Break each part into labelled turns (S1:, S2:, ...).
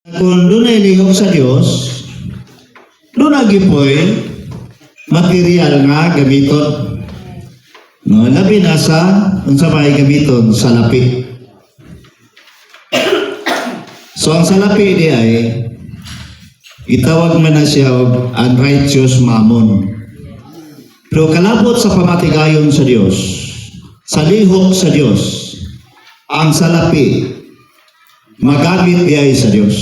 S1: Kung doon ay lihok sa Diyos, doon nagipoy material nga gamiton. No, labi na sa unsa may gamiton sa lapi. So ang salapi di ay itawag man na siya og unrighteous mammon. Pero kalabot sa pamatigayon sa Diyos, sa lihok sa Diyos, ang salapi magamit di ay sa Diyos.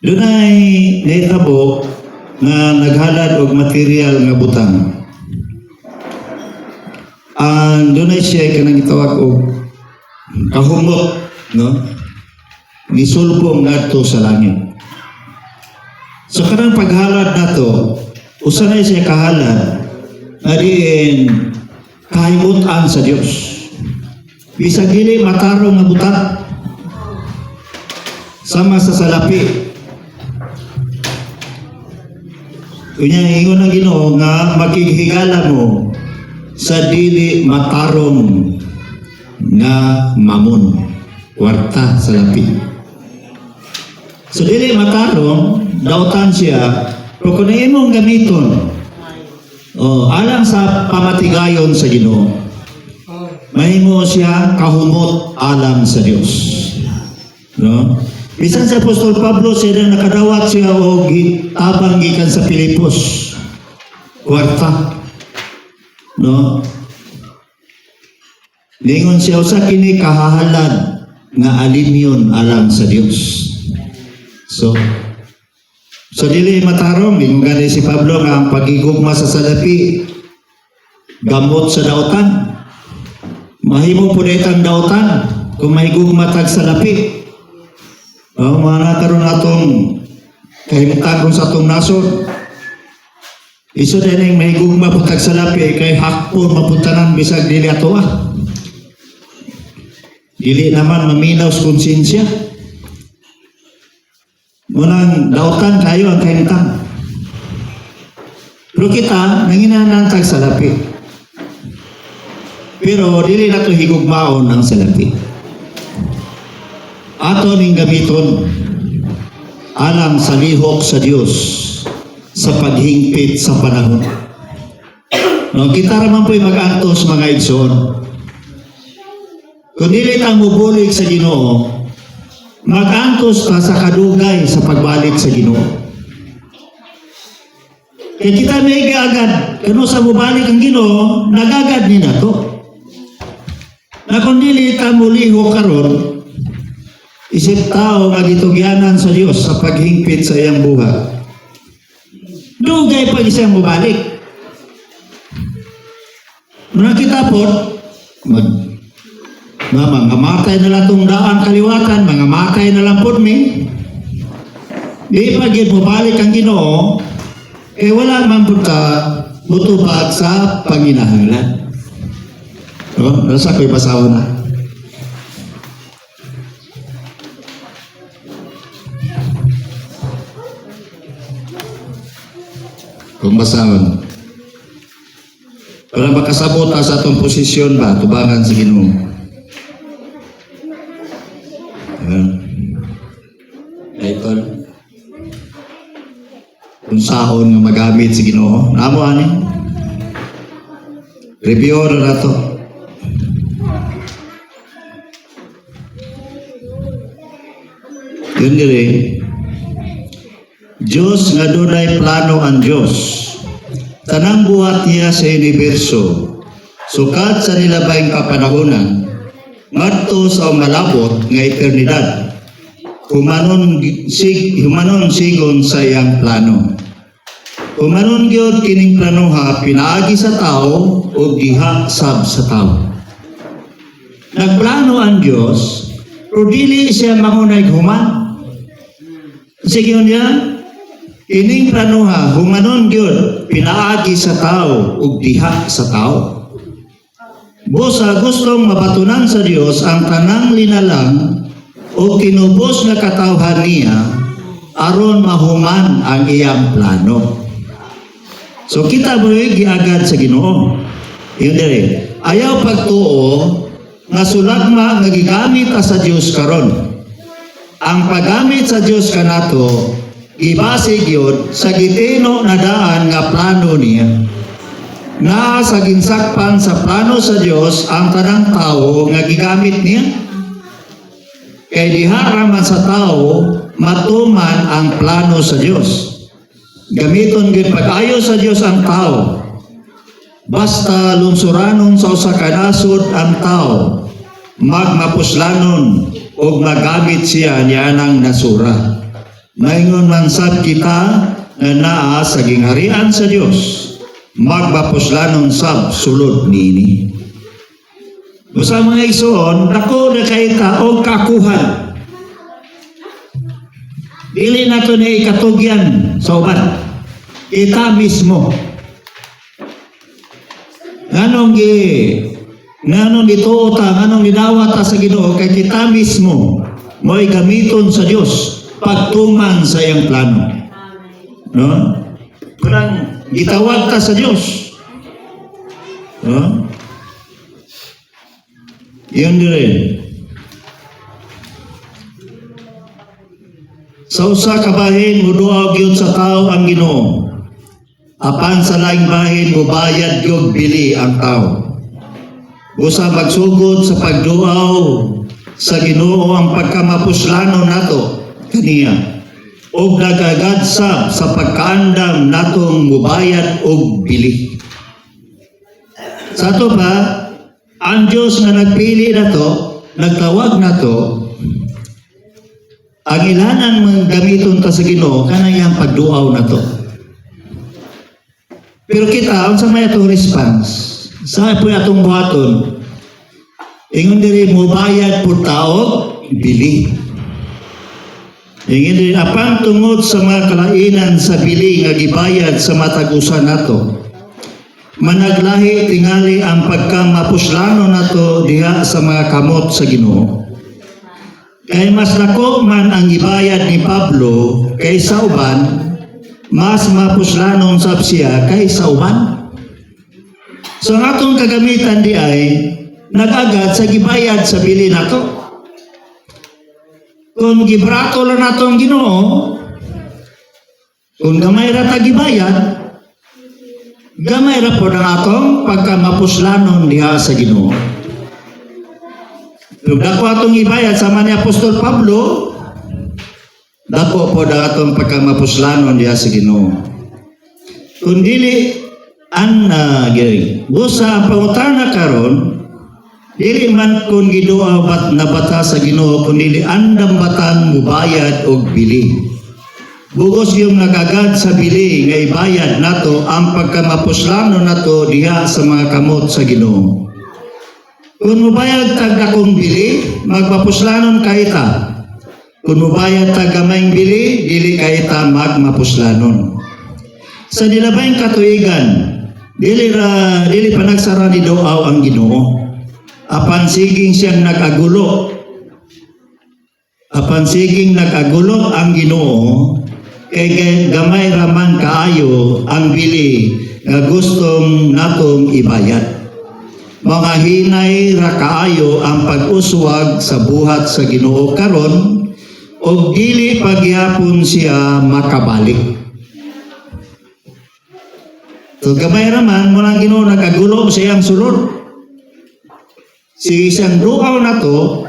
S1: Doon ay naitabo na naghalad og material nga butang. Doon ay siya kanang itawag og kahumot, no? Nisulbong nato sa langit. So kanang paghalad nato, usa na siya kahalad na diin kahimutan sa Dios. Bisag dili matarong nga butang sama sa salapi. Kunya ingon ang Ginoo nga makighigala mo sa dili matarong nga mamon, kwarta sa lapi. So dili matarong, dautan siya, pero kung imong gamiton, alang sa pamatigayon sa Ginoo, mahimo siya kahumot alang sa Dios. No? Bisan sa Apostol Pablo, siya na nakadawat siya o tabang gikan sa Pilipos. Kwarta. No? Lingon siya sa kini kahahalad nga alimyon alang sa Dios. So dili matarong, lingon gani si Pablo nga ang pagigugma sa salapi, gamot sa dautan. Mahimo po itang dautan kung mahigugma tag salapi. Mga karon atong kahimtang sa atong nasod. Iso din ang mahigugma putag sa lapi kay hakpon mapuntanan bisag dili ato Dili naman maminaw sa konsensya. Munang dautan kayo ang kahimtang. Pero kita nanginanan tag sa lapi. Pero dili nato higugmaon ang salapi. Ato ning gamiton alang sa lihok sa Dios sa paghingpit sa panahon. No, kita raman po'y mag-antos mga igsoon. Kung dili ta mubulig sa Ginoo, mag-antos ta sa kadugay sa pagbalik sa Ginoo. Kaya kita may agad, kano sa mubalik ang Ginoo, nagagad ni nato. Na kung dili ta mulihok karon, isip tao nga gitugyanan sa Dios sa paghingpit sa iyang buhat. Dugay pa isang mabalik. Muna kita po, mga matay na lang itong daan kaliwatan, mga matay na lang po mi. Di pa gid mabalik ang Ginoo, wala man po ka mutubag sa panginahalan. Nasa ko'y basaw na. Kung basahon. Para makasabot sa atong posisyon ba, tubangan sa Ginoo. Ito. Kung sahon nga magamit sa Ginoo, namo ani. Review na to. Yun dire. Diyos nga dunay plano ang Diyos. Tanang buhat niya sa universo. Sukat sa nilabayng kapanahonan, ngadto sa malabot nga eternidad. Humanon sigon sa iyang plano. Humanon gyud kining planoha pinaagi sa tao o diha sab sa tao. Nagplano ang Diyos, pero dili siya mangunay human. Sige niya, ining planoha, humanon gyud pinaagi sa tao ug diha sa tao. Busa gustong mabatunan sa Dios ang tanang linalang o tinubos na katawhan niya aron mahuman ang iyang plano. So kita mo'y giagad sa Ginoo. Yun dire. Ayaw pagtuo nga sulagma nga gigamit sa Dios karon. ang paggamit sa Dios kanato gibasig yun sa gitino na daan nga plano niya. Na sa ginsakpan sa plano sa Dios ang tanang tao nga gigamit niya. Kay diha raman sa tao matuman ang plano sa Dios. Gamiton gid pag-ayo sa Dios ang tao. Basta lunsuranon sa usa ka nasod ang tao, magmapuslanon o magamit siya niyanang nasura. Maingon man sad kita na naa sa gingharian sa Dios, magmapuslanon sab sulod niini. Usa mga igsoon, dako na kay ta og kakuhan. Dili nato ni ikatugyan sa uban. Ita mismo. Nganong ituo ta, nganong gidawat ta sa Ginoo kay kita mismo mo'y gamiton sa Dios pagtuman sa iyang plano. No? Kurang gitawag ta sa Dios. No? Yun din. Sa usa ka bahin muduaw gyud sa tao ang Ginoo. Apan sa laing bahin mubayad gyud bili ang tao. Usa magsugod sa pagduaw sa Ginoo ang pagkamapuslano nato kaniya. Og nagagadsa sa pagkaandam natong mubayad og bili. Sa ato ba, ang Diyos nga nagpili nato, nagtawag nato, ang ilanan mga gamiton ta sa Ginoo kanang pagduaw nato. Pero kita, unsa may atong response? Sa po atong buhaton, ingon diri mo bayad po tao, bili. Ingon diri apan tungod sa mga kalainan sa bili nga gibayad sa matagusan nato. Managlahi tingali ang pagkamapuslano nato diha sa mga kamot sa Ginoo. Kay mas dako man ang gibayad ni Pablo kaysa uban, mas mapuslanon sab siya kaysa uban. So ang atong kagamitan di ay nagagad sa gibayad sa bili nato. Kung gibrato lang nato ang Ginoo, kung gamay ra ta gibayad, gamay ra po na atong pagkamapuslanon diha sa Ginoo. Pero dako atong ibayad sama ni Apostol Pablo, dako po na atong pagkamapuslanon diha sa Ginoo. Kung dili busa ang pangutana karon, dili man kung giduaw na bata sa Ginoo, kung dili andam batang mubayad og bili. Bugos yung nagagad sa bili nga ibayad nato ang pagkamapuslano nato diha sa mga kamot sa Ginoo. Kung mubayad tag dakong bili, magmapuslanon kaita. Kung mubayad tag gamayng bili, dili kaita magmapuslanon. Sa nilabayng katuigan, dili pa nagsara ni duaw ang Ginoo. Apan siging siyang nag-agulo. Apan siging nag-agulo ang Ginoo, kay gamay raman kaayo ang bili nga gustong natong ibayad. Mga hinay ra kaayo ang pag-uswag sa buhat sa Ginoo karon og dili pagyapon siya makabalik. So gamay raman mo lang Ginoo nag-agulo sa iyang sulod. Si isang duaw na to,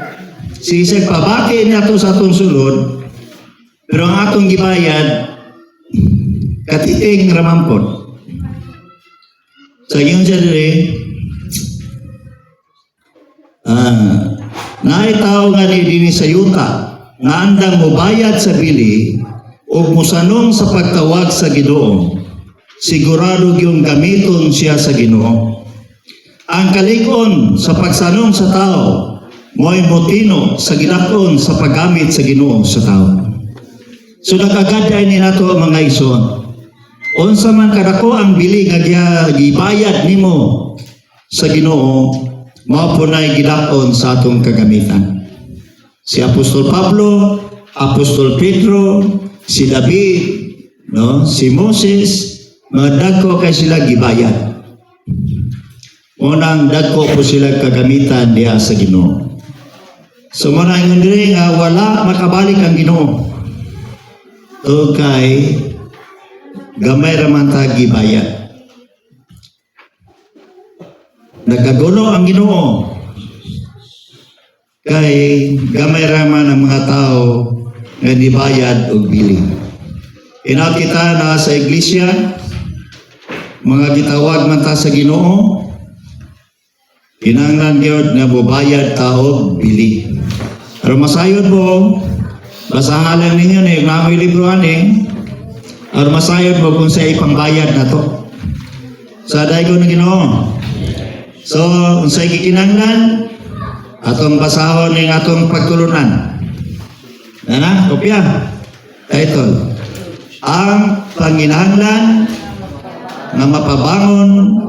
S1: si isang pabati niya to sa atong sulod, pero ang atong gibayad, katiting ramampot. Sa inyo siya dili, naitaw nga ni dini sa yuta, nga andang mubayad sa bili, o musanong sa pagtawag sa Ginoo, sigurado yung gamiton siya sa Ginoo. Ang kalig-on sa pagsanong sa tao, mo'y motino sa gidakon sa paggamit sa Ginoo sa tao. So nagagaday ni nato ang mga ison. Unsa man kadako ang bili nga gibayad nimo sa Ginoo, mao po na'y gidakon sa atong kagamitan. Si Apostol Pablo, Apostol Pedro, si David, no, si Moses, mga dagko kay sila gibayad. Unang dagko po sila kagamitan diha sa Ginoo. So muna ingon diri nga wala makabalik ang Ginoo. O kay gamay ra man ta gibayad. Nagagulo ang Ginoo. Kay gamay ra man ang mga tao nga nibayad og bili. Inaw kita na sa iglesia, mga gitawag man ta sa Ginoo, kinahanglan gyud nga mobayad ta og bili. Pero masayod mo, basahan lang ninyo ni mga libro ani, or masayod mo kung sa ipangbayad na to. Sa daygon ng Ginoo. So, unsay gikinahanglan atong basahon ning atong pagtulunan. Nana, kopya. Title. Ang panginahanglan nga mapabangon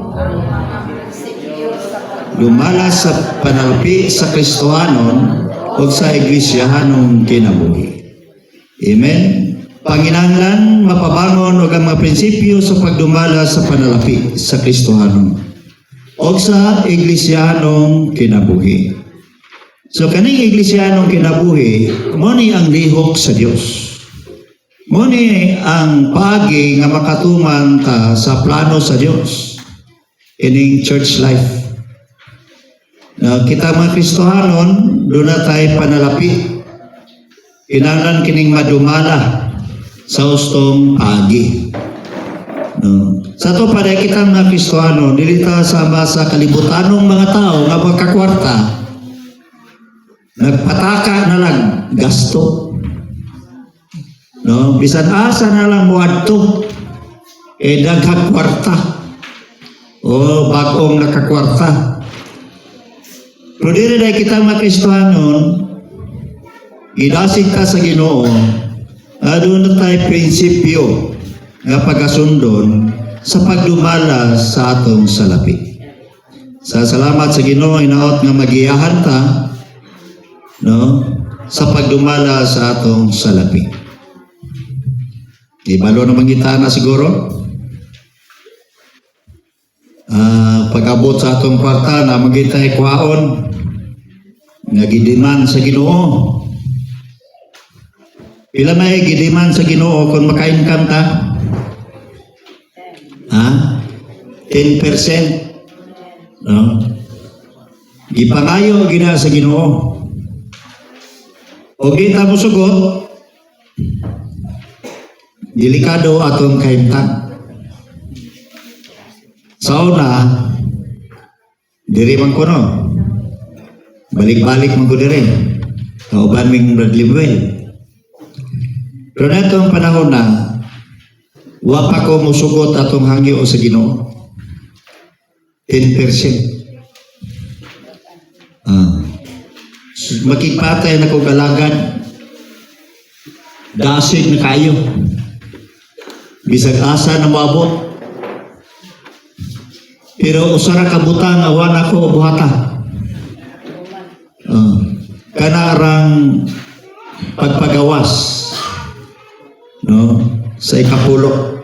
S1: lumalas sa panalpi sa Kristohanon o sa Iglesiahanong kinabuhi. Amen? Panginahanglan mapabangon o ang mga prinsipyo sa pagdumala sa panalpi sa Kristohanon o sa Iglesiahanong kinabuhi. So kaning Iglesiahanong kinabuhi, mo ni ang lihok sa Dios. Mo ni ang paagi nga makatuman ta sa plano sa Dios ining church life. Na kita mga Kristohanon, doon na tayo panalapi. Kinahanglan kining madumala sa hustong paagi. No. Sa to para kita mga Kristohanon, dili ta sama sa kalibutanong mga tao nga magkakwarta. Nagpataka na lang gasto. No, bisan asa na lang muadto daghang kwarta. O bagong nakakwarta. Pero dili na kita mga Kristohanon, idasig ta sa Ginoo, doon na tayo prinsipyo nga pagasundon sa pagdumala sa atong salapi. Sa salamat sa Ginoo, inaot nga magiyahan ta, no, sa pagdumala sa atong salapi. Ibalo naman kita na siguro. Pag-abot sa atong kwarta na magitay kwaon nga gidiman sa Ginoo. Pila may gidiman sa Ginoo kung maka-income ta? 10%. No? Ipangayo gina sa Ginoo. O kita mo sugot, delikado atong kaimtan. Sa una, diri man ko no. Balik-balik man ko diri. Kauban ming Bradley. Pero na itong panahon na, wa pa ko musugot atong hangyo sa Ginoo. 10%. Makipatay na ko galagad. Dasig na kayo. Bisag asa na maabot. Pero usara kabutang awan ako buhata. Kanarang pagpagawas, no, sa ikapulo.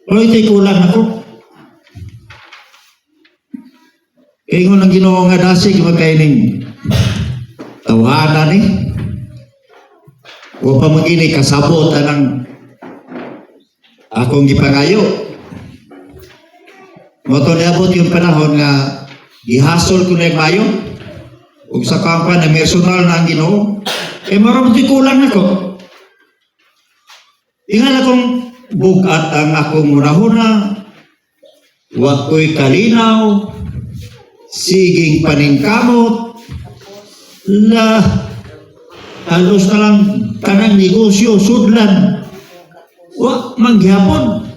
S1: Pero ito'y kulang ako. Kaya ngon ang Ginoo nga dasig magkaining tawanan eh. O pa magini kasabot anang akong gipangayo. Moto niabot yung panahon nga ihasol ko na yung mayo. Ug sa kampan na personal na ang Ginoo. Maraming kulang ako. Ingal akong bugat ang akong munahuna. Wa ko'y kalinaw. Siging paningkamot. Halos na lang kanang negosyo, sudlan. Wa, manghapon.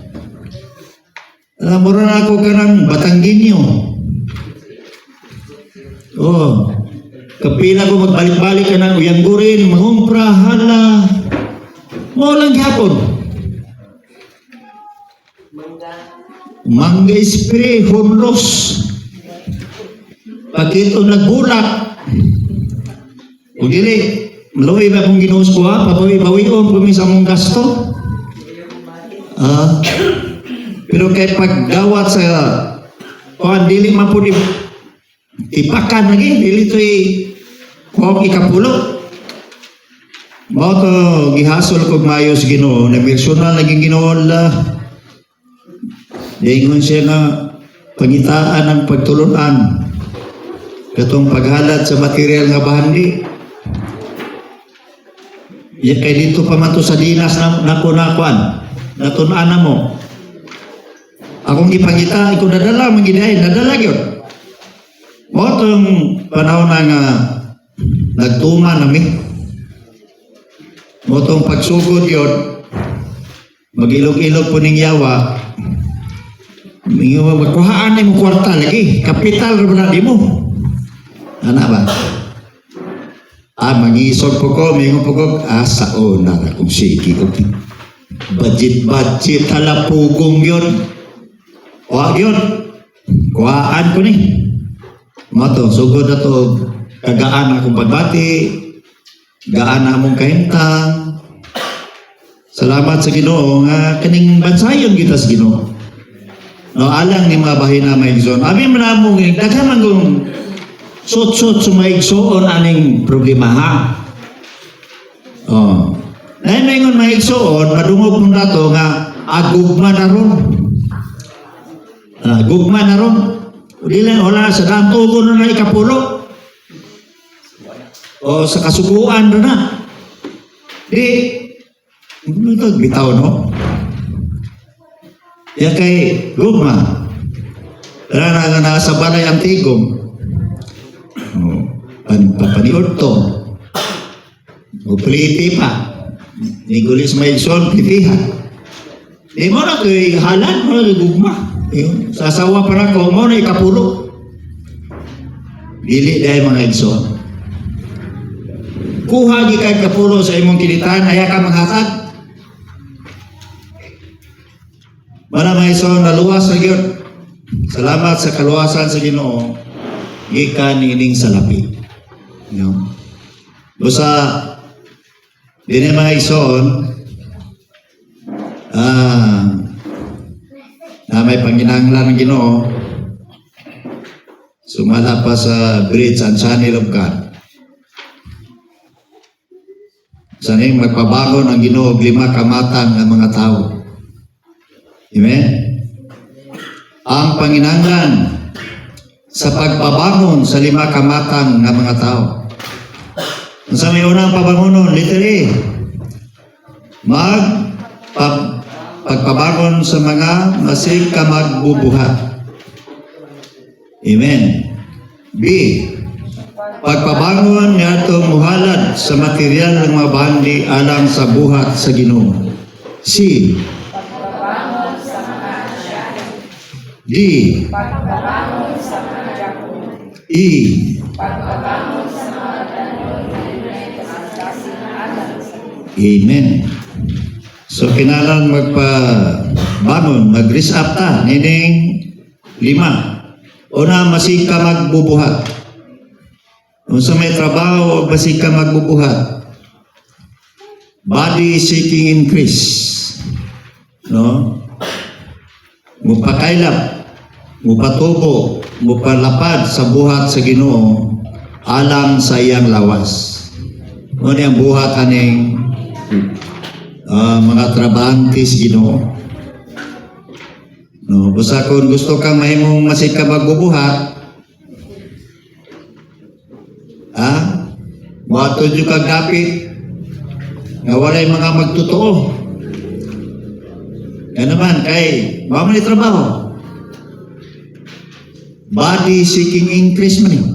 S1: Mura na ako kanang Batangginyo. Kapila ko magbalik-balik ka ng Uyanggurin, mangumpra, hala. Mo lang hapon. Mangga spray, homlos. Pagkito nagbulak. O dili, maluwi ba kung ginuos ko ha? Pabawi-bawi-on, pumisa mong gasto. Pero kahit paggawat sa dili man po ipakan lagi, dili to'y Kung ikapulo. Mao to gihasol kog mayo sa Ginoo, na personal naging Ginoo la. Daingon siya na pangitaan ng pagtulunan. Katong paghalad sa material nga bahandi. Ya kay dito pa man to sa dinas na kunakuan. Natunan na mo. Akong ipangita, ikaw nadala, magidahin, nadala yun. Mao tong panahon na nga nagtuma nami. Mao tong pagsugod yun, magilog-ilog po ning yawa. Magkuhaan mo kwarta lagi, kapital na di mo. Ano ba? Mangisog po ko, mingon po ko, saon na kung sige ko. Budget, talapugong yun. Wag yun. Kuhaan ko ni. Mato, sugod na to, kagaan akong pagbati, gaan na mong kahintang. Salamat sa Ginoo nga kaning bansayon kita sa Ginoo. No, alang ni mga bahin na maigsoon. Abi man among daghan man kung sut-sut sumaigsoon aning problema ha. Oh. Nay maingon maigsoon, madungog mong dato nga agugma na ron. Gugma na ron. Dili wala sa dantugo na ikapulo. O sa kasuguan na. Di ito bitaw no. Ya kay gugma. Tara na sa balay ang tigom. Papaniod to. O pliti pa. Nigulis may sol, plitihan. Di mo na ito'y halan mo na gugma. Sasawa pa na ko mo na ikapulo. Dili dahil mga igsoon. Kuha di kay kapulo sa imong kinitaan, aya ka maghatag. Mana mga igsoon, naluwas na yun. Salamat sa kaluwasan sa Ginoo. Gikan ining salapi. Busa, din mga igsoon, na may panginahanglan ng Ginoo, sumala pa sa bridge and channel of God. Saning magpabago ng Ginoo og 5 kamatang ng mga tao. Amen? Ang panginahanglan sa pagpabangon sa 5 kamatang ng mga tao. Sa may unang pabangonon, literally, pagpabangon sa mga masig ka magbubuhat. Amen. B. Pagpabangon nga ito muhalad sa material ng mga bahandi alang sa buhat sa Ginoo. C.
S2: Pagpabangon sa mga asyahin.
S1: D.
S2: Pagpabangon sa mga Jacob.
S1: E.
S2: Pagpabangon sa mga tanong na kasing-alang sa
S1: Amen. So kinalang magpabangon, mag-raise up ta, nining 5. Una, masig ka magbubuhat. Kung sa may trabaho, masig ka magbubuhat. Body seeking increase. No? Mupakailap, mupatubo, mupalapad sa buhat sa Ginoo, alang sa iyang lawas. Ngunit ang buhat aning mga trabahantes Ginoo. No, basta kung gusto kang mahimong masig ka magbubuhat, wato dyo kang dapit, nga walay mga magtotoo. Yan naman, kay maman ni trabaho. Body seeking increase man yun.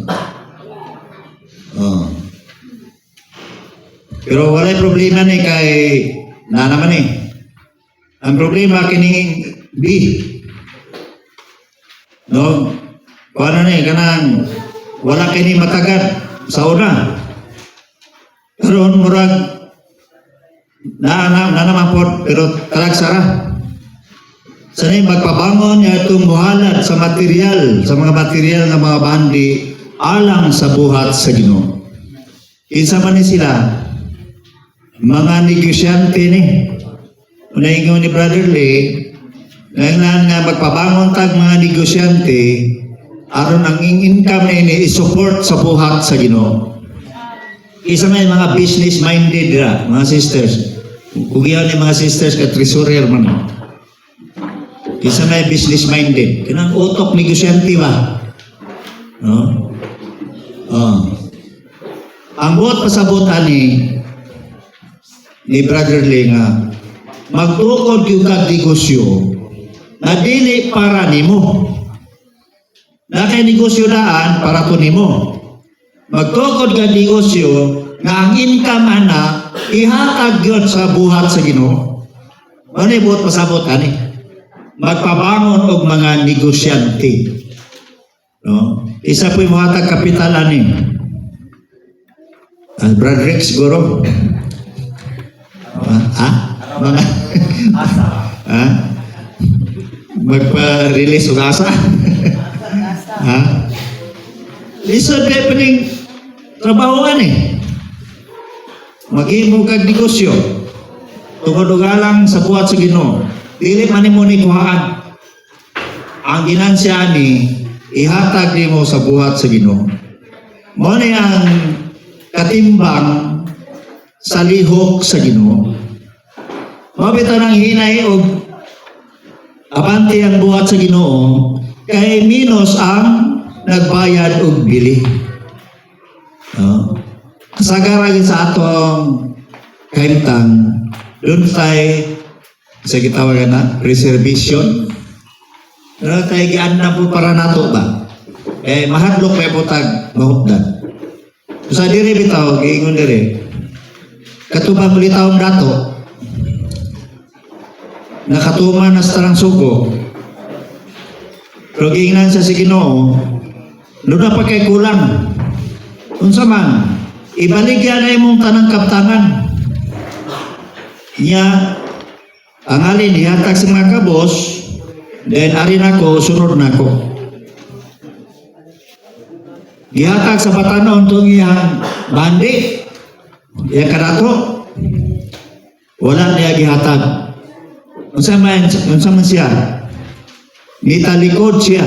S1: Pero walay problema ni kay na naman eh. Ang problema kining B. No? Paano ni kanang wala kini matagad sa una. Karon murag na naman po pero talagsara. Sanay magpabangon niya itong muhalad sa material, sa mga material ng mga bahandi alang sa buhat sa Ginoo. Kinsa man ni sila? Mga negosyante ni. Unahingon ni Brother Lee, ngayon nga magpabangon tag mga negosyante, aron ang income na ini isupport sa buhat sa Ginoo. Isa may mga business-minded ra, mga sisters. Kung iyan yung mga sisters ka treasurer man. Isa may business-minded. Kanang utok negosyante ba? No? Ang buot pasabutan ni Brother Lee nga, magtukod yung negosyo na dili para nimo. Na kay negosyo daan para to nimo. Magtukod ka negosyo nga ang income ana ihatag yun sa buhat sa Ginoo. Ano yung buot pasabot ani? Magpabangon og mga negosyante. No? Isa po yung muhatag kapital ani. Brother Rick siguro. Mga ha? Magpa-release og asa. Ha? Isa pepening trabahoan Maghimo kag negosyo. Tungod og alang sa buhat sa Ginoo. Dili man nimo ni kuhaan. Ang ginansya ni ihatag nimo sa buhat sa Ginoo. Mao ni ang katimbang sa lihok sa Ginoo. Mabita nang hinay og abante ang buhat sa Ginoo kay minus ang nagbayad og bili. Kasagaran sa atong kahimtang doon tayo sa gitawagan na reservation. Pero tayo gaan na po para nato ba? Mahadlok may putag mahutdan. Sa diri bitaw, giingon diri. Katubang ulitaong dato, nakatuman na sa tarang sugo. Pero giingnan sa Ginoo, doon na pa kay kulang. Unsa man, ibaligyan na imong tanang kaptangan. Niya, ang alin ihatag sa mga kabos, then arin ako, sunod na ako. Ihatag sa batanon itong iyang bandi, iyang karato, wala niya gihatag. Unsa man siya? Italikod siya.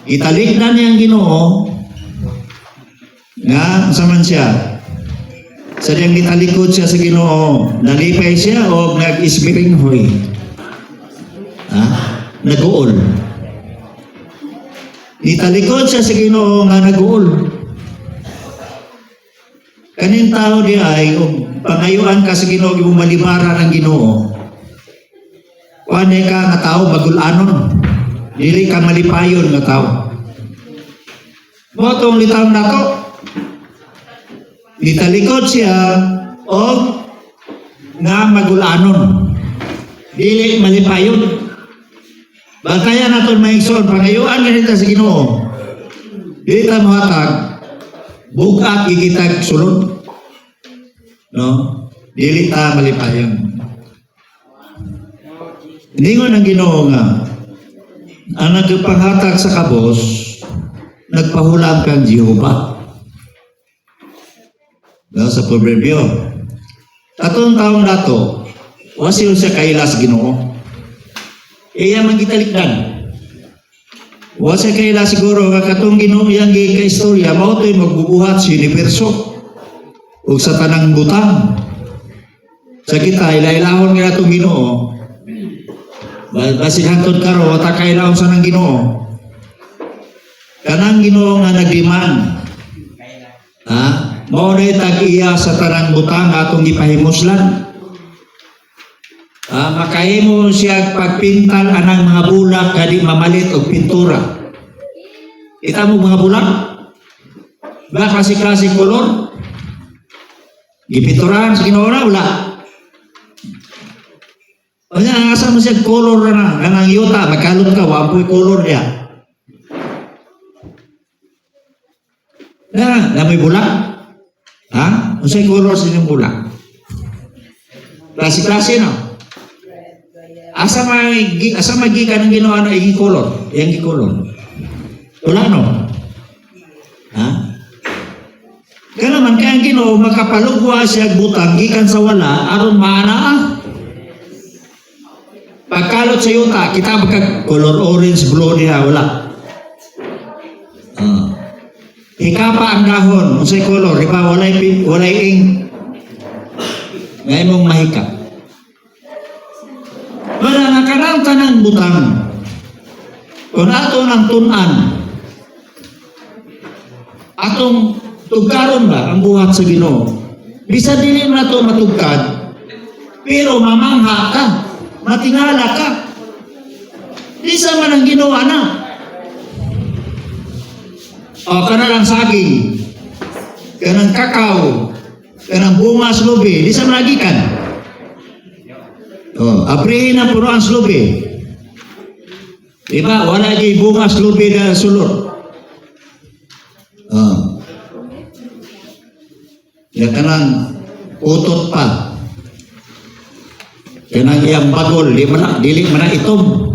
S1: Italikdan niyang Ginoo, nga, saman siya. Sa diyang gitalikod siya sa Ginoo, nalipay siya o nag-isbiringhoy. Nag-uol. Gitalikod siya sa Ginoo nga nag-uol. Kanin tao di ay, pangayuan ka sa Ginoo, yung malibara ng Ginoo. Kuane ka nga tao, magulanon. Dili ka malipayon nga tao. Motong litaw na to, nitalikod siya o nga magulanon. Dili malipayon. Bantaya naton maigsoon, pangayuan ganito sa Ginoo. Dili ta mohatag, bugat gigitag sulod. No? Dili ta malipayon. Ningon ang Ginoo nga, ang nagpanghatag sa kabos, nagpahulam kang Jehova. Sa Proverbio. Katong taong dato, wasil siya kailas Ginoo. Iya man gitalikdan. Wasa kailas siguro katong Ginoo yang giistorya mao toy magbubuhat sa universo ug sa tanang butang. Sa kita ilailahon nga atong Ginoo. Basig hangtod karo ta kailahon sa nang Ginoo. Kanang Ginoo nga nagdiman. Mao na tag-iya sa tanang butang atong ipahimuslan. Makahimo siya pagpintal anang mga bulak kadi mamalit og pintura. Kita mo mga bulak? Ba klase-klase kolor? Gipinturahan sa Ginoo na wala. O niya, asa mo siya kolor na kanang yuta, magkalot ka, wampoy kolor niya. Na may bulak? Unsay color sa inyong bulak? Klase-klase no? Asa magikan ang Ginoo na i-color? Yang i-color. Wala no? Kaya naman kaya ang Ginoo makapalugwa siya butang gikan sa wala aron maana. Pagkalot sa yuta, kita magka color orange, blue niya, wala. hikapa ang dahon, unsay color, di ba? Walay ing. Ngayon mong mahika. Wala nga kanang tanang butang. Kung ato ng tunan, atong tugkaron ba ang buhat sa Ginoo? Bisa dili na to matugkad, pero mamangha ka, matingala ka. Bisa man ang Ginoo na. O kanang saging, kanang kakao, kanang bunga sa lubi, bisa man nagikan. O, aprihin ang puno ang slubi. Diba? Wala kay bunga sa lubi na sulod. O. Ya kanang utot pa. Kanang iyang bagol, dili man na itom.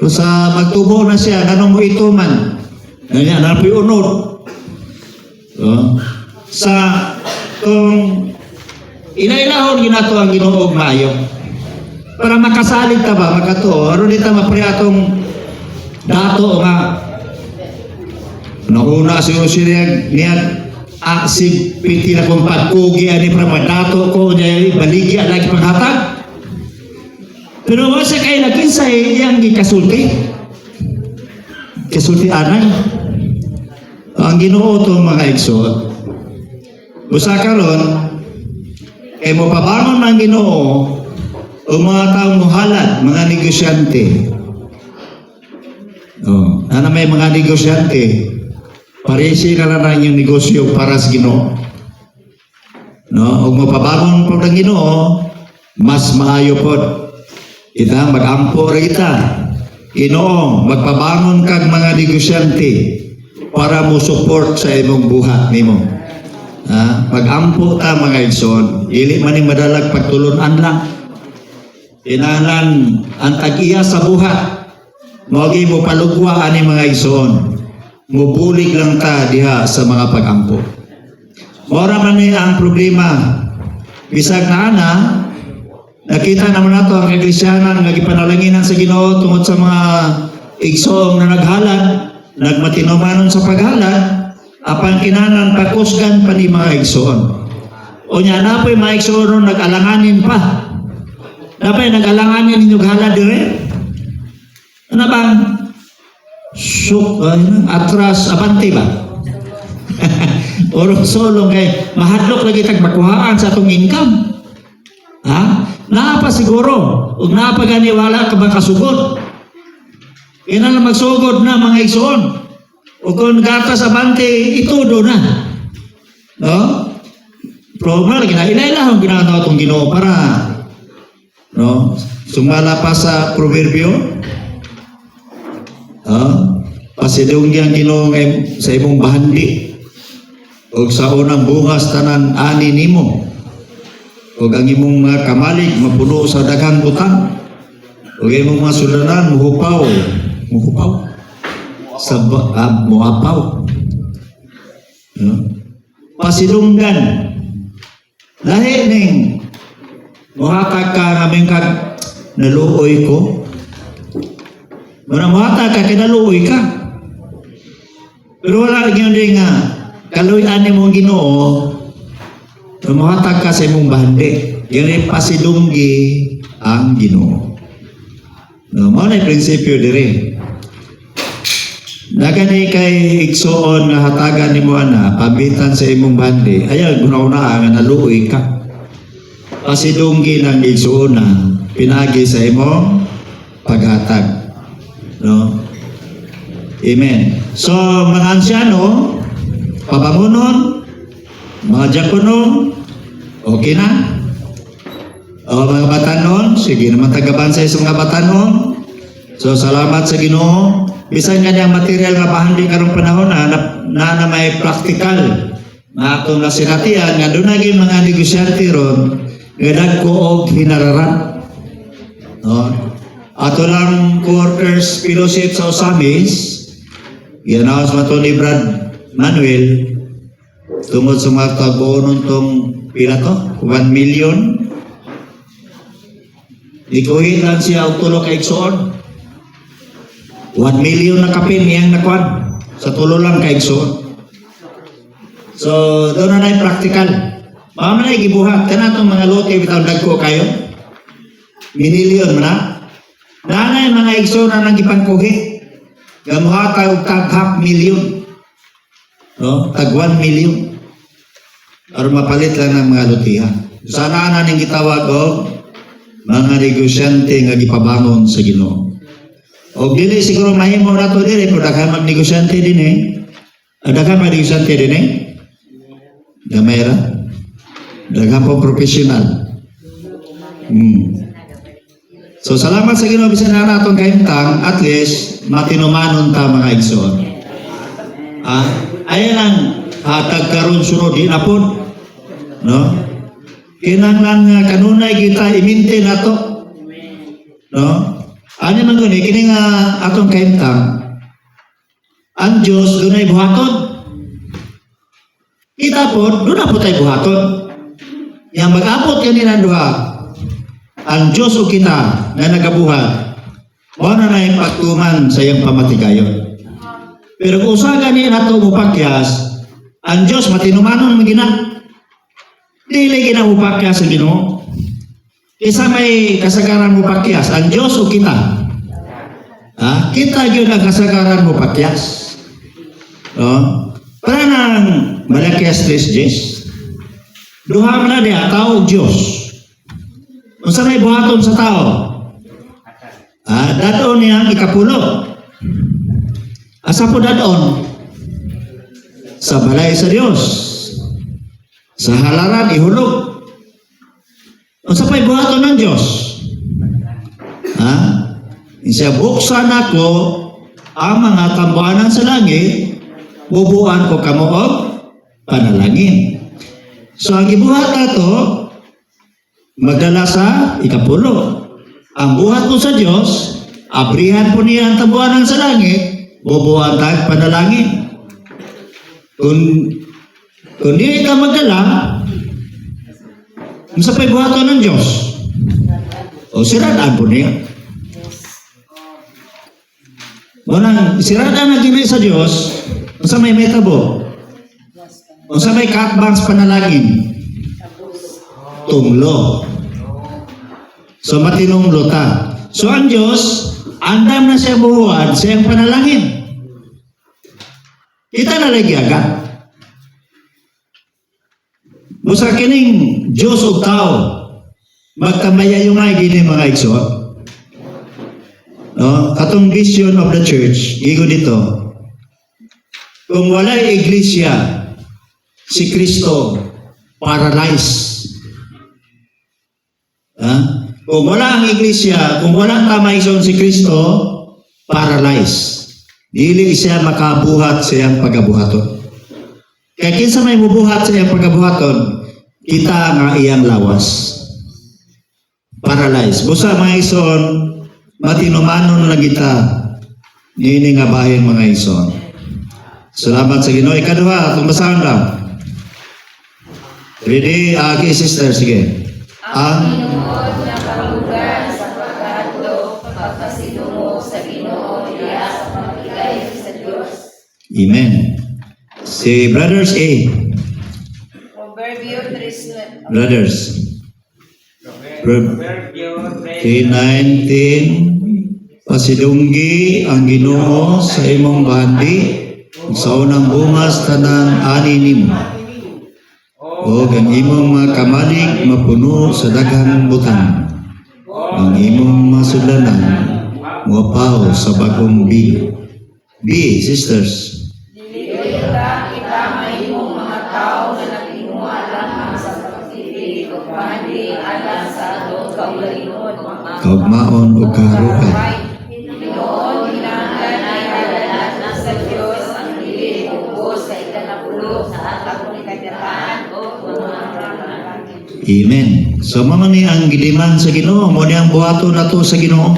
S1: So sa magtubo na siya, anong mo ituman? Ganyan, napoy unod. So, sa kung ilailahon ginato ang Ginoo og maayo. Para makasalig ta ba, makato, aron dita mapriatong dato nga nauna siguro siya niya aksig piti na kung pagkugi ani para madato ko niya baligi lagi panghatag. Pero wala siya kay nakinsay iyang gikasulti. Kasulti anay. Ang Ginoo to mga igsoon. Usa karon kay mo pabangon ng Ginoo o mga taong muhalad, mga negosyante. Oh, na may mga negosyante. Parisi na lang yung negosyo para sa Ginoo. No, ug mapabangon po ng Ginoo, mas maayo pod. Kita mag-ampo ra kita. Ginoo, magpabangon kag mga negosyante para mo support sa imong buhat nimo. Ha? Mag-ampo ta mga igsoon. Dili man ni madalag pagtulunan lang. Kinahanglan ang tag-iya sa buhat. Mogi mo palugwa ani mga igsoon. Mubulig lang ta diha sa mga pag-ampo. Mora man ni ang problema. Bisag na ana, nakita naman nato ang Kristyanan nga gipanalanginan sa Ginoo tungod sa mga igsoong na naghalad, nagmatinumanon sa paghalad, apan kinanan pakusgan pa ni mga igsoon. O nya napoy mga igsoon nag-alanganin pa. Napay nag-alanganin ninyo halad dire. Ano bang atras abante ba? Oro solong kay mahadlok lagi tag makuhaan sa atong income. Ha? Naapa siguro, ug naapa gani wala ka makasugod. Ina na magsugod na mga igsoon. Ug kung gatas abante itudo na. No? Problema lagi na ilailahon ginagawa tong Ginoo para no, sumala pa sa proverbio. Pasidong yang Ginoo sa imong bahandi. Ug sa unang bungas tanan ani nimo. Ug ang imong mga kamalig mapuno sa daghang butang. Ug imong mga sulanan muhupaw sa muhapaw. Pasilunggan lahi ning muhatag ka ngamin kag naluoy ko. Muna muhatag ka kinaluoy ka. Pero wala gyud nga kaluy-an nimong Ginoo. Muhatag ka sa imong bahandi. Yan pasidunggi ang Ginoo. No, mao na prinsipyo diri. Nagani kay igsoon nga hatagan nimo ana pambitan sa imong bahandi. Ayaw guna-una nga naluoy ka. Pasidunggi ng igsoon na pinagi sa imong paghatag. No? Amen. So, mga ansyano, pabangunon, mga diakono, okay na? O mga batanon, sige naman tagabansay sa mga batanon. So, salamat sa Ginoo. Bisan nga niyang material nga bahandi karong panahon na may practical na atong nasinatian nga doon naging mga negosyante ron nga dagko og hinararan. No? Ato lang quarters fellowship sa Osamis, i-announce man to ni Brad Manuel tungod sa mga tagonon tong pila to, 1 million. Ikuhin lang siya og tulo ka igsoon. 1 million na kapin niyang nakuan Sa tulo lang kaigsoon. So, doon na practical. Mga manay gibuhat. Kanatong mga lote bitaw dagko kayo. Minilyon mo na. Nanay mga igsoon na nang ipangkuhi. Gamuha tayo tag half million. No? Tag 1 million. Para mapalit lang ng mga lutihan. Sana na ning gitawag o mga negosyante nga gipabangon sa Ginoo. O dili siguro mahimo na to dili pero daghan mag-negosyante din eh. Daghan mag-negosyante din eh. Gamay ra. Daghan po professional. So salamat sa Ginoo bisan na natong kahimtang at least matinumanon ta mga igsoon. Ayan ang hatag karon sunod di na pod. No? Kinahanglan nga kanunay kita i-maintain nato. No? Ano man guni kini nga atong kahimtang ang Dios dunay buhaton. Kita po, doon na po tayo buhaton. Yang mag-abot kanina duha, ang Diyos o kita na nagabuhat, wala na yung pagtuman sa iyang pamatigayon. Pero kung usaga niya nato mupakyas, ang Diyos matinumanon magina. Dili ginamupakyas ang Ginoo. Isa may kasagaran mupakyas, ang Diyos o kita. Kita yun ang kasagaran mupakyas. Para nang Malakias 3:10. Duha man na diha tao Dios. Unsa may buhaton sa tao? Dadon niya ikapulo. Asa po dadon? Sa balay sa Dios. Sa halaran ihulog. Unsa may buhaton ng Dios? Siya buksan ako ang mga tambanan sa langit, bubuan ko kamo og panalangin. So ang gibuhat nato magdala sa ikapulo. Ang buhat ko sa Dios, abrihan po niya ang tambuanan sa langit, bubuan tag panalangin. Kung di ka magdala, unsa pay buhaton ng Dios? O siradaan po niya. Munang siradaan na gini sa Dios, unsa may metabo? Unsa may katbang sa panalangin? Tunglo. So matinunglo ta. So ang Diyos, andam na siya buhuad sa iyang panalangin. Kita na lagi agad. Busa kining Diyos o tao, magkamaya yung ay gini mga igsoon. No? Katong vision of the church, igo dito. Kung wala'y iglesia, si Kristo paralyzed. Kung wala ang iglesia, kung walang kamaison si Kristo, paralyzed. Dili siya makabuhat sa iyang pagabuhaton. Kaya kinsa may mubuhat sa iyang pagabuhaton, kita nga iyang lawas. Paralyzed. Busa mga ison, matinumanon na kita, nini nga bahin mga ison. Salamat sa Ginoo. Ikaduha, itong basahan lang. Ready? Okay, sister, sige.
S2: Ang tinuod na kalugan sa pagkadlo, pagpasidungo sa Ginoo diha sa pamigay sa Dios.
S1: Amen. Si Brothers A.
S2: Proverbio 3:9.
S1: Brothers. K19. Pasidunggi ang Ginoo sa imong bandi, sa unang bungas tanan ani nimo. O ang imong mga kamalig mapuno sa daghang butang. Ang imong masudlanan muapaw sa bagong biyo. B, sisters.
S2: Dili kita mahimong mga tao nga nagtinguha lamang sa pagtipili o pandi alang sa atong kaugalingon.
S1: Kaugmaon o karuhay.
S2: Noon hinahanglan ay halalat na sa Dios ang dili ubos sa ikanapulo sa atong ikadataan o
S1: Amen. So mao ni ang gidiman sa Ginoo, mo ni ang buhaton nato sa Ginoo.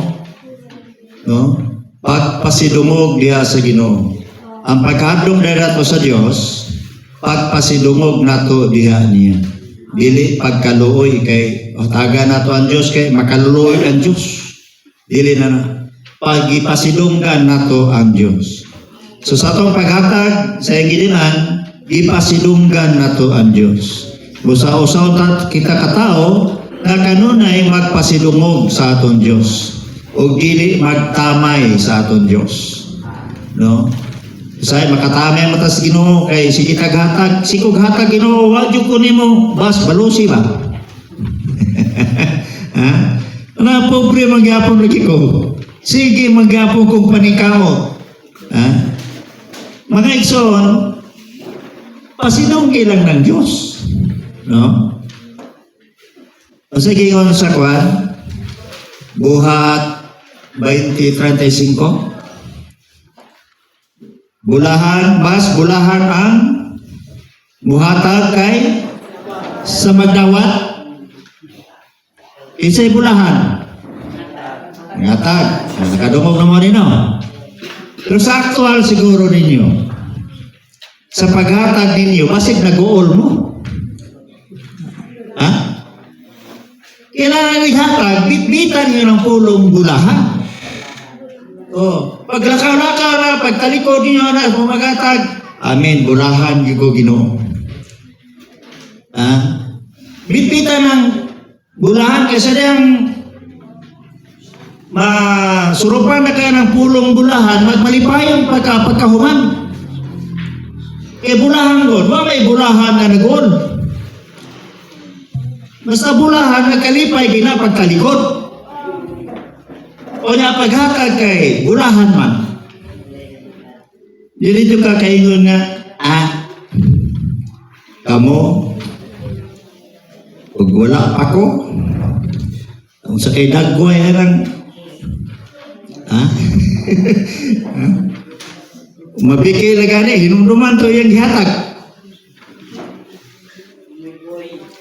S1: No? Pagpasidungog diha sa Ginoo. Ang pagkadlong nato sa Dios, pagpasidungog nato diha niya. Dili pagkaluoy kay taga nato ang Dios kay makaluoy ang Dios. Dili na pagipasidunggan nato ang Dios. So sa atong paghatag sa iyang gilinan, ipasidunggan nato ang Dios. Usa-usaw kita katao na kanunay magpasidungog sa aton Dios o dili magtamay sa aton Dios. No? Say makatamay mata sa Ginoo kay sige taghatag, sikog hatag Ginoo, wa jud ko nimo bas balusi ba? Ha? Na pobre magyapon lagi ko. Sige magyapon kong panikaot. Ha? Mga igsoon, pasidunggi lang ng Diyos. No? O sige yun sa kwan, buhat 2035. Bulahan, bulahan ang buhatag kay sa magdawat. Isa'y bulahan. Ngatag. Nakadungog naman rin, no? Pero sa aktual siguro ninyo, sa paghatag ninyo, basig nag-uol mo. Ha? Kailangan ihatag, bitbitan nyo ng pulong bulahan. Paglakaw-lakaw na, pagtalikod ninyo na, maghatag, amen, bulahan, ko Ginoo. Ha? Bitbitan ng bulahan, kasi yung masurupan na kayo ng pulong bulahan, magmalipayong pagkahuman. Kaya bulahan doon, may bulahan na nag-on. Basta bulahan, nagkalipay, ginapagtalikod. O niya paghatag kay bulahan man. Dito ka kaingon nga, kamo, pag wala ako, ang sa kay dagway lang, mabikay na gani, hinumduman to yung gihatag.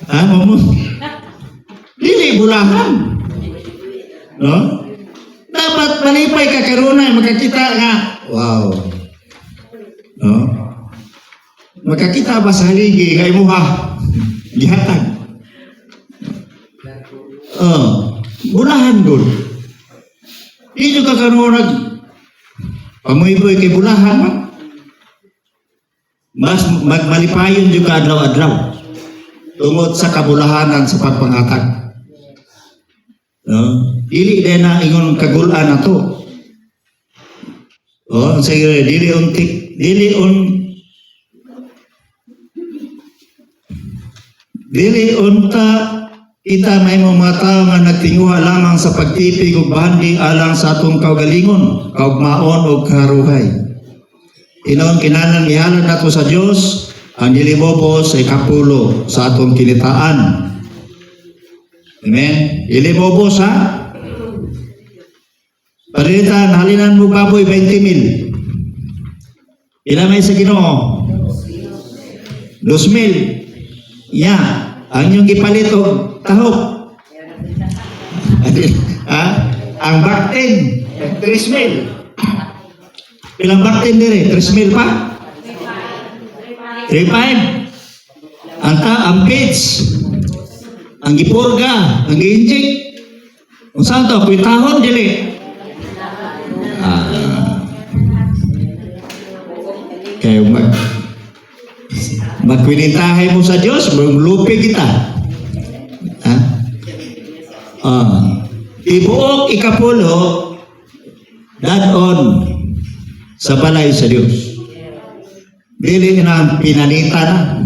S1: Mamo? Dili bulahan. No? Dapat malipay ka karunay, makakita nga, wow. No? Makakita ba sa haligi, kay muha, gihatag. Bulahan doon. Dito ka kanunag, pamuiboy kay bulahan man. Mas magmalipayon yung ka adlaw-adlaw. Tungod sa kabulahanan sa pagpanghatag. Dili din na ingon kagulan na to. Sige, dili unta kita may mga tao nga nagtinguha lamang sa pagtipig ug bahandi alang sa atong kaugalingon, kaugmaon ug karuhay. Inon kinanan ihalon nato sa Dios ang dilibobos ay kapulo sa atong kinitaan. Amen. Dilibobos ha. Palitan halinan mo baboy 20,000. Ilan may sa Ginoo? 2,000. Ang yung gipalit og tahok. Ang baktin 3,000. Ilang baktin dire? 3,000 pa? 3,500. Ang pits, ang gipurga, ang gi-inject. Kung saan to? Kwintahon, dili. Kaya magkwinitahay mo sa Diyos, maglupi kita. Ibuok ikapulo, dadon sa balay sa Diyos. Dili na pinanita na.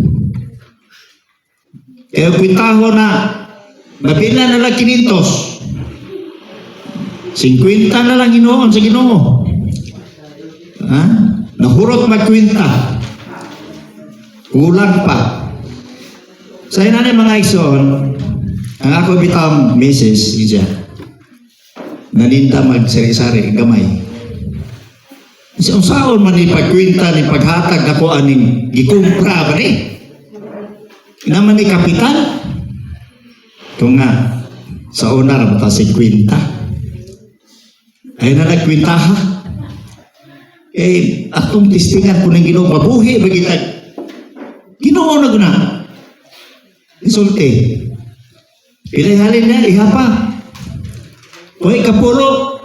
S1: Kaya kwintaho na, mabila na lang 500. 50 na lang Ginoo sa Ginoo. Nahurot magkwinta. Kulang pa. Sa inanay mga igsoon, ang ako bitang misis, Ija, naninda magsari-sari, gamay. Isang saon man ni pagkwinta, ni paghatag na ko aning gikumpra ba ni? Naman ni kapital. Ito nga, sa una na mata si kwinta. Ay na nagkwinta ha. Atong tistingan ko ng Ginoo, mabuhi, bagitag. Ginoo na guna. Isulti. Pinahalin na, ihapa. Uy, kapulo.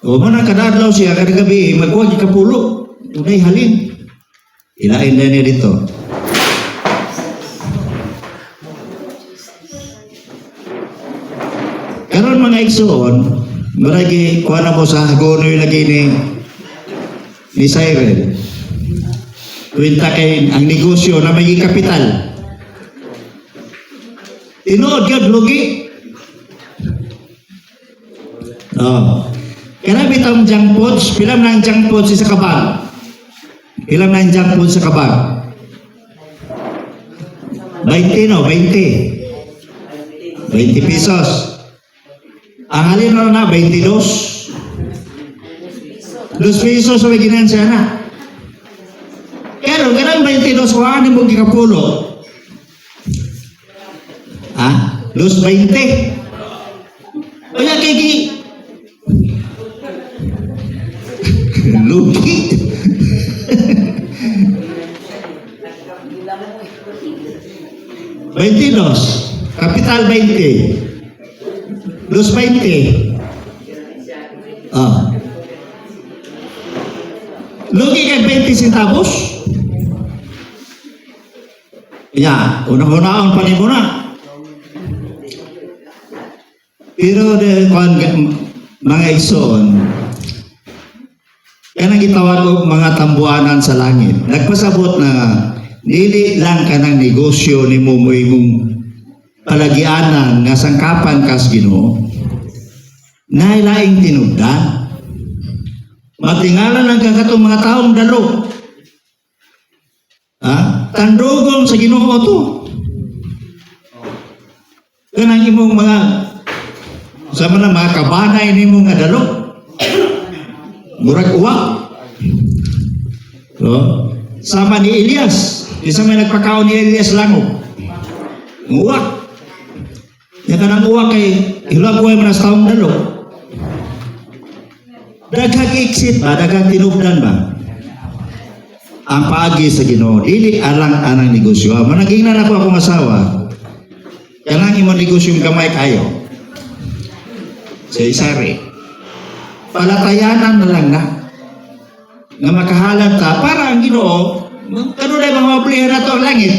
S1: O mo na kadadlaw siya kada gabi magkuha gi kapulo. Tunay halin. Ilain na niya dito. Karon mga igsoon, maragi kuha na mo sa hagonoy lagi ni Cyril. Kwenta kay ang negosyo na may kapital. Tinuod ka, lugi. Oh. Kaya bitang junk foods, pilam na ang junk foods sa kabag. Pilam na ang junk foods sa kabag. 20 no, 20. 20 pesos. Ang halin na 22. 2 pesos sa ginansya na. Pero ganang 22 wala ni mo gikapulo. Ah, 2.20. Kaya kay lugi. $22. Kapital 20. 2.20. Ah. Lugi kay 20 centavos. Ya, unang-unaon pa ni muna. Pero mga igsoon, kanang gitawag og mga tambuanan sa langit. Nagpasabot na dili lang kanang negosyo ni mo imong palagianan nga sangkapan kas Ginoo. Nailaing tinubdan. Matingalan lang kakatong mga taong dalo. Tandogom sa Ginoo to. Kanang imong mga sama na mga kabanay ni mo nga dalo. Murag uwak. So, sama ni Elias. Isa may nagpakaon ni Elias lango. Uwak. Yan ka ng uwak kay hilagway mo na sa taong dalo. Daghang exit ba? Daghang tinubdan ba? Ang paagi sa Ginoo. Dili alang-alang negosyo. Managing na ako akong asawa. Kanang imong negosyo yung gamay kayo. Sa isari. Palatayanan na lang na nga makahalap ta para ang Ginoo kanunay mga mablihan na to ang langit.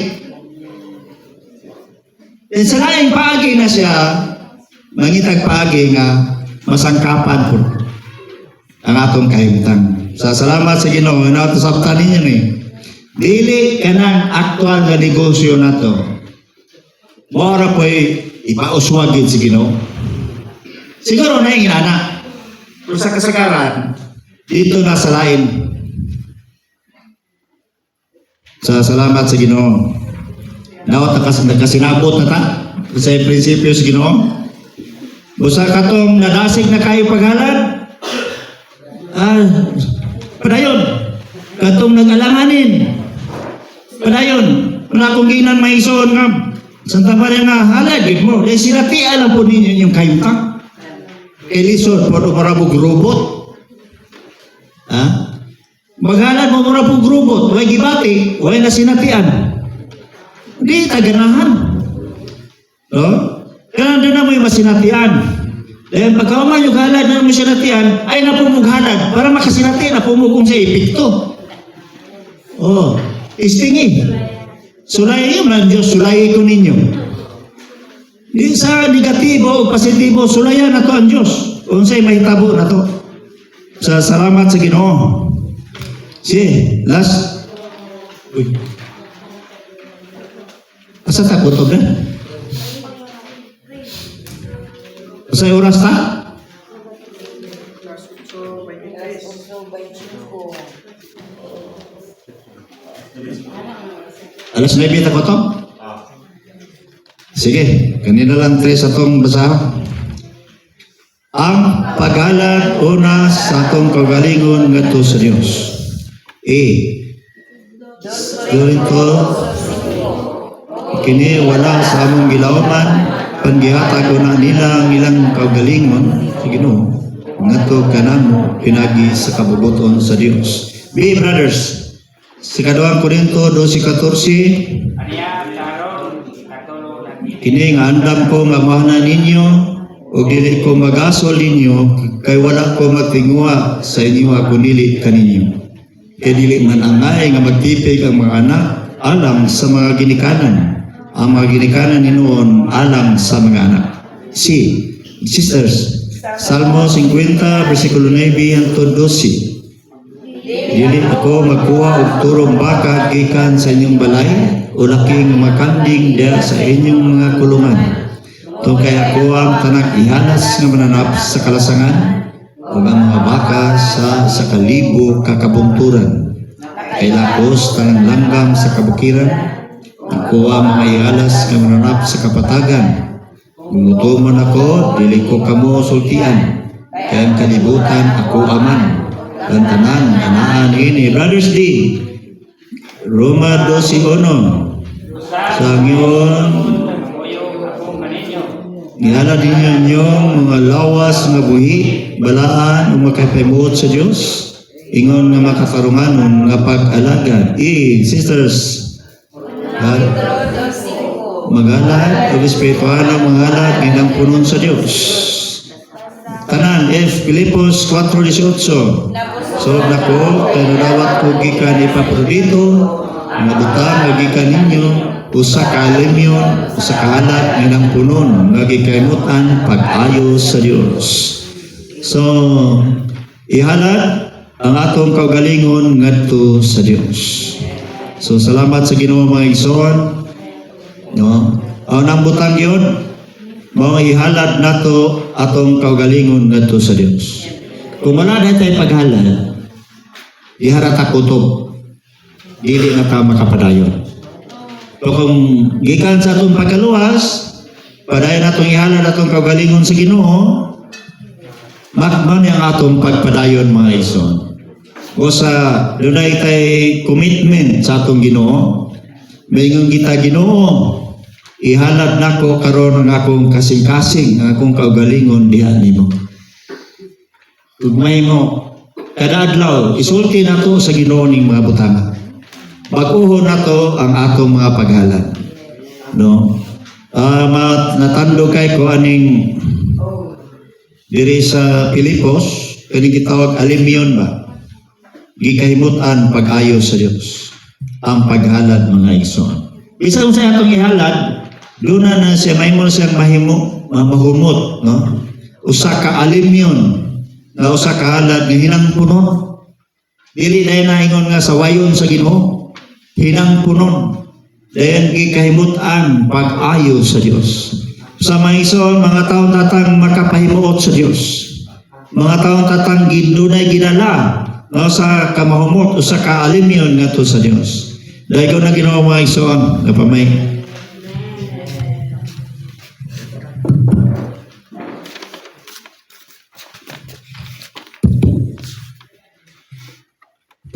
S1: E sa laing paagi na siya mangitag paagi nga masangkapan po ang atong kahimtang. Sa salamat sa Ginoo na ito sabtan ninyo ni dili kanang aktual nga negosyo na to mora po'y ipauswagin si Ginoo. Siguro na yung inana. Pero sa kasagaran, dito na sa lain. Sa salamat sa Ginoo. Nawat nakasinabot na ta sa prinsipyo sa Ginoo. Busa katong nadasig na kayo paghalad. Padayon. Katong nag-alanganin. Padayon. Wala kong ginan maison nga. Santa Maria nga halagid mo. Dahil sinatian lang po ninyo yung kayutang. Elison, pwede marabog robot. Maghalan mo marabog robot. Huwag gibati. Huwag na sinatian. Hindi, taganahan. No? Kaya doon na mo yung masinatian. Dahil pagkaman yung halad na mo sinatian, ay napumughalad. Para makasinatian, napumugong sa ipikto. Oh, istingi. Sulayi yun lang Diyos, sulayi ko ninyo. Di sa negatibo o positibo, sulayan na to ang Diyos. Unsay mahitabo na to. Sa salamat sa Ginoo. Sige, last. Uy. Asa ta ko to ba? Asa oras ta? Alas 9 ta ko to? Sige, kanina lang tres atong basahan. Ang paghalad una sa atong kagalingon ngadto sa Dios. Korinto kini wala sa among gilawman pangihatag na nila ang ilang kagalingon sa Ginoo ngadto kanamo pinagi sa kabubuton sa Dios. Be brothers. Sa kaduang Korinto 12:14 kini nga andam ko nga mahana ninyo o dili ko magasol ninyo, kay wala ko magtingwa sa inyo ako dili kaninyo. Kay dili man angay nga magtipig ang mga anak alang sa mga ginikanan. Ang mga ginikanan ninuon alang sa mga anak. Sisters, Salmo 50, versikulo 9 hangtod 12. Dili ako magkuha og turong baka gikan sa inyong balay o laking makanding diya sa inyong mga kulungan. Ito kaya ako ang tanang ihanas nga mananap sa kalasangan o ang mga baka sa kalibo kakabunturan. Kay lakos tanang langgam sa kabukiran. Ako ang mga ihalas nga mananap sa kapatagan. Gumutuman ako, dili ko kamo sultian. Kaya ang kalibutan ako aman. Ang tanan, anaan ini. Brothers D, Roma 12:1. Sa ngayon, nihala din inyong mga lawas nga buhi, balaan o makapahimuot sa Diyos. Ingon nga makatarunganon nga pag-alaga. Sisters, magalad o espiritual ang magalad ng punon sa Diyos. Tanan, Filipos 4:18. So nako, tanulawat ko gikan Epaprodito, mga butang nga gikan ninyo, usa ka alimyon, usa ka halak ng punon, nga gikaymutan pag-ayo sa Diyos. So, ihalad ang atong kaugalingon ngadto sa Diyos. So, salamat sa Ginoo mga igsoon. No? Ang nambutang yun, mga ihalad nato atong kaugalingon ngadto sa Dios. Kung wala na tayo paghalad, iharata kutob, dili na ka makapadayon. So kung gikan sa atong pagkaluwas, padayon atong ihalad atong kaugalingon sa Ginoo, makman ang atong pagpadayon mga igsoon. O sa dunay tay commitment sa atong Ginoo, mayingon kita Ginoo, ihalad nako karon ang akong kasing-kasing ang akong kaugalingon diha nimo. Tugmay mo kada adlaw isulti nato sa Ginoo ning mga butanga. Bag-uhon nato ang atong mga paghalad. No? Natando kay ko aning diri sa Pilipos kani gitawag alimyon ba? Gikahimutan pag-ayo sa Dios. Ang paghalad mga igsoon. Isa sa atong ihalad luna na siya may mo siyang mahumot, no? Usa ka alimyon, na usa ka halad nga hinang punon. Dili dahil naingon nga sa wayon sa Ginoo, hinang punon. Dahil gikahimutan pag-ayo sa Dios. Sa mga igsoon, mga taong tatang makapahimuot sa Dios. Mga taong tatang dunay ginala, no, sa kamahumot, usa ka alimyon nga to sa Dios. Dahil ko na Ginoo mga igsoon, napamay.